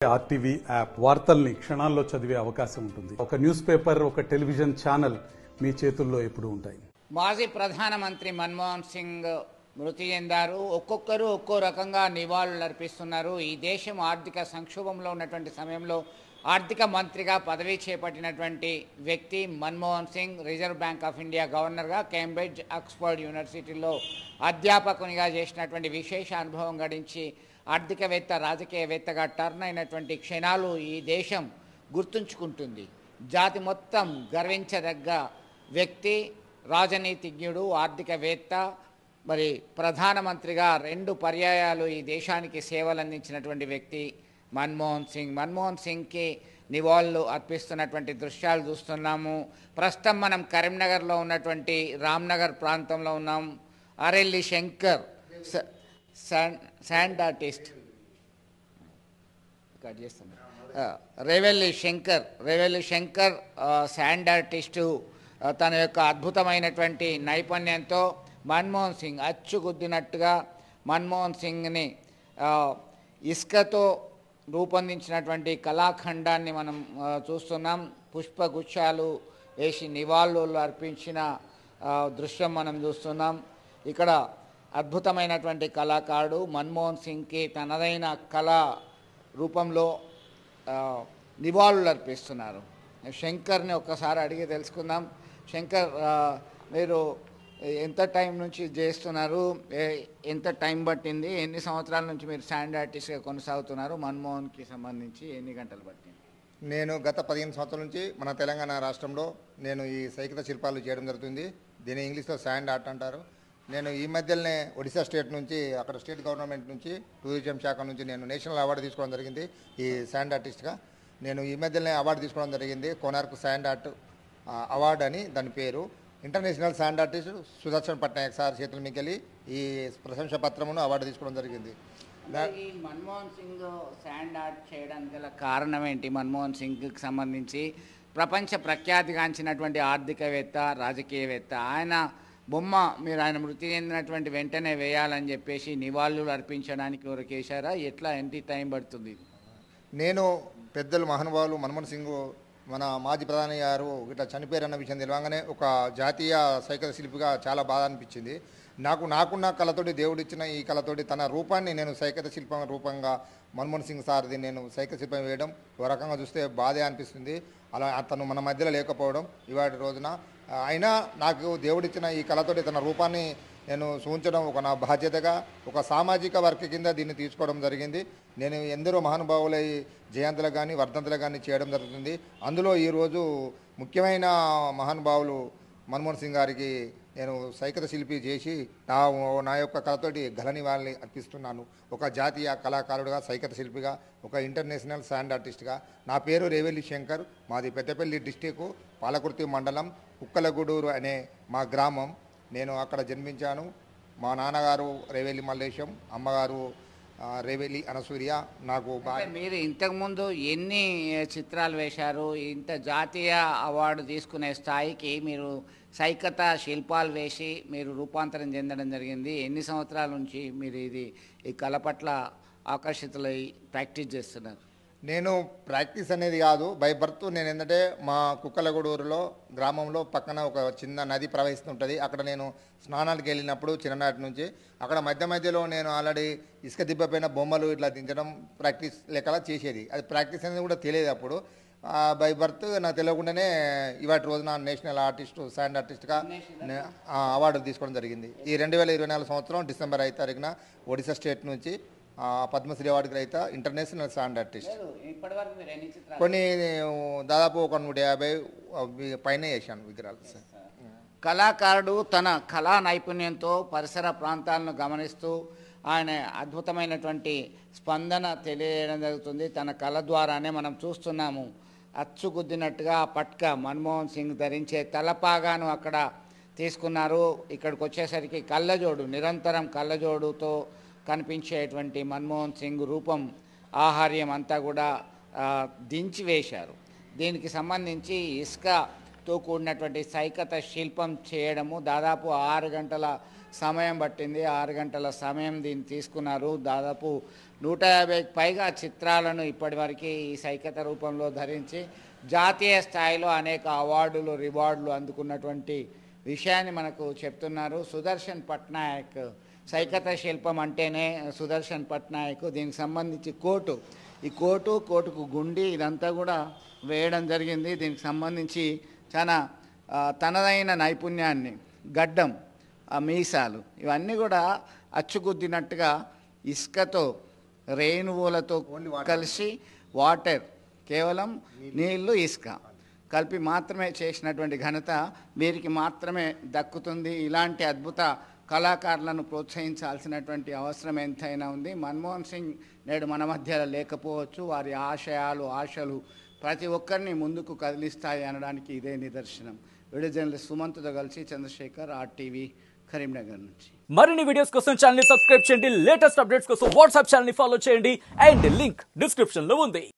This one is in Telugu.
ఆర్టీవీ యాప్ వార్తల్ని క్షణాల్లో చదివే అవకాశం ఉంటుంది. ఒక న్యూస్ పేపర్, ఒక టెలివిజన్ ఛానల్ మీ చేతుల్లో ఎప్పుడూ ఉంటాయి. మాజీ ప్రధానమంత్రి మన్మోహన్ సింగ్ మృతి చెందారు. ఒక్కొక్కరు ఒక్కో రకంగా నివాళులు అర్పిస్తున్నారు. ఈ దేశం ఆర్థిక సంక్షోభంలో ఉన్నటువంటి సమయంలో ఆర్థిక మంత్రిగా పదవీ చేపట్టినటువంటి వ్యక్తి Manmohan Singh. Reserve bank of India గవర్నర్గా, కేంబ్రిడ్జ్, ఆక్స్ఫర్డ్ యూనివర్సిటీలో అధ్యాపకునిగా చేసినటువంటి విశేష అనుభవం గడించి ఆర్థికవేత్త, రాజకీయవేత్తగా టర్న్ అయినటువంటి క్షణాలు ఈ దేశం గుర్తుంచుకుంటుంది. జాతి మొత్తం గర్వించదగ్గ వ్యక్తి, రాజనీతిజ్ఞుడు, ఆర్థికవేత్త, మరి ప్రధానమంత్రిగా 2 పర్యాయాలు ఈ దేశానికి సేవలు అందించినటువంటి వ్యక్తి మన్మోహన్ సింగ్. మన్మోహన్ సింగ్కి నివాళులు అర్పిస్తున్నటువంటి దృశ్యాలు చూస్తున్నాము. ప్రస్తుతం మనం కరీంనగర్లో ఉన్నటువంటి రామ్నగర్ ప్రాంతంలో ఉన్నాం. RLE Shankar sand artist Revelli Shankar sand artist తన యొక్క అద్భుతమైనటువంటి నైపుణ్యంతో మన్మోహన్ సింగ్ అచ్చుగుద్దినట్టుగా మన్మోహన్ సింగ్ని ఇసుకతో రూపొందించినటువంటి కళాఖండాన్ని మనం చూస్తున్నాం. పుష్పగుచ్చాలు వేసి నివాళులు అర్పించిన దృశ్యం మనం చూస్తున్నాం. ఇక్కడ అద్భుతమైనటువంటి కళాకారుడు మన్మోహన్ సింగ్కి తనదైన కళా రూపంలో నివాళులు అర్పిస్తున్నారు. శంకర్ని ఒక్కసారి అడిగి తెలుసుకుందాం. శంకర్, మీరు ఎంత టైం నుంచి చేస్తున్నారు? ఎంత టైం పట్టింది? ఎన్ని సంవత్సరాల నుంచి మీరు స్టాండ్ ఆర్టిస్ట్గా కొనసాగుతున్నారు? మన్మోహన్కి సంబంధించి ఎన్ని గంటలు పట్టింది? నేను గత 15 సంవత్సరాల నుంచి మన తెలంగాణ రాష్ట్రంలో నేను ఈ సైకిత శిల్పాలు చేయడం జరుగుతుంది. దీన్ని ఇంగ్లీష్లో శాండ్ ఆర్ట్ అంటారు. నేను ఈ మధ్యలోనే ఒడిశా స్టేట్ నుంచి, అక్కడ స్టేట్ గవర్నమెంట్ నుంచి, టూరిజం శాఖ నుంచి నేను నేషనల్ అవార్డు తీసుకోవడం జరిగింది. ఈ శాండ్ ఆర్టిస్ట్గా నేను ఈ మధ్యలోనే అవార్డు తీసుకోవడం జరిగింది. కోనార్క్ శాండ్ ఆర్ట్ అవార్డు అని దాని పేరు. International sand artist Sudarshan Patnaik sir చేతుల మీకెళ్ళి ఈ ప్రశంసా పత్రమును అవార్డు తీసుకోవడం జరిగింది. ఈ మన్మోహన్ సింగ్ శాండ్ ఆర్ట్ చేయడానికి గల కారణం ఏంటి? మన్మోహన్ సింగ్కి సంబంధించి ప్రపంచ ప్రఖ్యాతిగాంచినటువంటి ఆర్థికవేత్త, రాజకీయవేత్త. ఆయన బొమ్మ మీరు ఆయన మృతి చెందినటువంటి వెంటనే వేయాలని చెప్పేసి నివాళులు అర్పించడానికి వరకు వేశారా? ఎట్లా, ఎంత టైం పడుతుంది? నేను పెద్దలు మహానుభావులు మన్మోహన్ సింగ్ మన మాజీ ప్రధాని గారు ఇట్లా చనిపోయారన్న విషయం తెలియగానే ఒక జాతీయ సైకిల్ శిల్పిగా చాలా బాధ అనిపించింది. నాకున్న కళతోటి, దేవుడిచ్చిన ఈ కళతోటి తన రూపాన్ని నేను సైకిత శిల్పం రూపంగా మన్మోహన్ సింగ్ సార్ది నేను సైకిల్ శిల్పం వేయడం ఒక రకంగా చూస్తే బాధే అనిపిస్తుంది. అలా అతను మన మధ్యలో లేకపోవడం ఇవాటి రోజున. అయినా నాకు దేవుడిచ్చిన ఈ కళతోటి తన రూపాన్ని నేను సూచించడం ఒక నా బాధ్యతగా, ఒక సామాజిక వర్క్ కింద దీన్ని తీసుకోవడం జరిగింది. నేను ఎందరో మహానుభావుల జయంతులకు కానీ వర్ధంతులకు కానీ చేయడం జరుగుతుంది. అందులో ఈరోజు ముఖ్యమైన మహానుభావులు మన్మోహన్ సింగ్ గారికి నేను సైకిత శిల్పి చేసి నా యొక్క కళతోటి ఘన నివాళి అర్పిస్తున్నాను. ఒక జాతీయ కళాకారుడిగా, సైకిత శిల్పిగా, ఒక ఇంటర్నేషనల్ శాండ్ ఆర్టిస్ట్గా. నా పేరు రేవెల్లి శంకర్. మాది పెద్దపల్లి డిస్టిక్, పాలకుర్తి మండలం, కుక్కలగూడూరు అనే మా గ్రామం. నేను అక్కడ జన్మించాను. మా నాన్నగారు రేవెల్లి మల్లేశం, అమ్మగారు రేవెల్లి అనసూర్య. నాకు మీరు ఇంతకుముందు ఎన్ని చిత్రాలు వేశారు? ఇంత జాతీయ అవార్డు తీసుకునే స్థాయికి మీరు సైకత శిల్పాలు వేసి మీరు రూపాంతరం చెందడం జరిగింది. ఎన్ని సంవత్సరాల నుంచి మీరు ఈ కళ పట్ల ఆకర్షితులై ప్రాక్టీస్ చేస్తున్నారు? నేను ప్రాక్టీస్ అనేది కాదు, బై బర్త్. నేను ఏంటంటే మా కుక్కలగూడూరులో గ్రామంలో పక్కన ఒక చిన్న నది ప్రవహిస్తుంటుంది. అక్కడ నేను స్నానానికి వెళ్ళినప్పుడు చిన్ననాటి నుంచి అక్కడ మధ్యలో నేను ఆల్రెడీ ఇసుక దిబ్బపైన బొమ్మలు ఇట్లా దించడం ప్రాక్టీస్ లెక్కలా చేసేది. అది ప్రాక్టీస్ అనేది కూడా తెలియదు అప్పుడు. బై బర్త్ నాకు తెలియకుండానే ఇవాటి రోజున నేషనల్ ఆర్టిస్ట్, శాండ్ ఆర్టిస్ట్గా అవార్డు తీసుకోవడం జరిగింది. ఈ 2024 సంవత్సరం డిసెంబర్ 5 తారీఖున ఒడిశా స్టేట్ నుంచి పద్మశ్రీ అవార్డు గ్రహీత ఇంటర్నేషనల్ శాండ్ ఆర్టిస్ట్. కొన్ని దాదాపు ఒక 150 పైన వేసాను విగ్రహాలు. కళాకారుడు తన కళా నైపుణ్యంతో పరిసర ప్రాంతాలను గమనిస్తూ ఆయన అద్భుతమైనటువంటి స్పందన తెలియజేయడం జరుగుతుంది. తన కళ ద్వారానే మనం చూస్తున్నాము. అచ్చుగుద్దినట్టుగా పట్క మన్మోహన్ సింగ్ ధరించే తలపాగాను అక్కడ తీసుకున్నారు. ఇక్కడికి వచ్చేసరికి కళ్ళజోడు, నిరంతరం కళ్ళజోడుతో కనిపించేటువంటి మన్మోహన్ సింగ్ రూపం, ఆహార్యం అంతా కూడా దించి వేశారు. దీనికి సంబంధించి ఇసుకతో కూడినటువంటి సైకత శిల్పం చేయడము దాదాపు 6 గంటల సమయం పట్టింది. 6 గంటల సమయం దీన్ని తీసుకున్నారు. దాదాపు 150కి పైగా చిత్రాలను ఇప్పటివరకు ఈ సైకత రూపంలో ధరించి జాతీయ స్థాయిలో అనేక అవార్డులు రివార్డులు అందుకున్నటువంటి విషయాన్ని మనకు చెప్తున్నారు. సుదర్శన్ పట్నాయక్ సైకత శిల్పం అంటేనే సుదర్శన్ పట్నాయక్. దీనికి సంబంధించి ఈ కోటుకు గుండి ఇదంతా కూడా వేయడం జరిగింది. దీనికి సంబంధించి చాలా తనదైన నైపుణ్యాన్ని, గడ్డం, మీసాలు ఇవన్నీ కూడా అచ్చుగుద్దినట్టుగా ఇసుకతో రేణువులతో కలిసి వాటర్, కేవలం నీళ్లు ఇసుక కలిపి మాత్రమే చేసినటువంటి ఘనత వీరికి మాత్రమే దక్కుతుంది. ఇలాంటి అద్భుత కళాకారులను ప్రోత్సహించాల్సినటువంటి అవసరం ఎంతైనా ఉంది. మన్మోహన్ సింగ్ నేడు మన మధ్య లేకపోవచ్చు. వారి ఆశలు ప్రతి ఒక్కరిని ముందుకు కదిలిస్తాయి అనడానికి ఇదే నిదర్శనం. వీడియో జర్నలిస్ట్ సుమంత్తో కలిసి చంద్రశేఖర్, RTV, కరీంనగర్ నుంచి. మరిన్ని వీడియోస్ కోసం ఛానల్ ని సబ్స్క్రైబ్ చేయండి. లేటెస్ట్ అప్డేట్స్ కోసం వాట్సాప్ ఛానల్ ని ఫాలో చేయండి. అండ్ లింక్ డిస్క్రిప్షన్ లో ఉంది.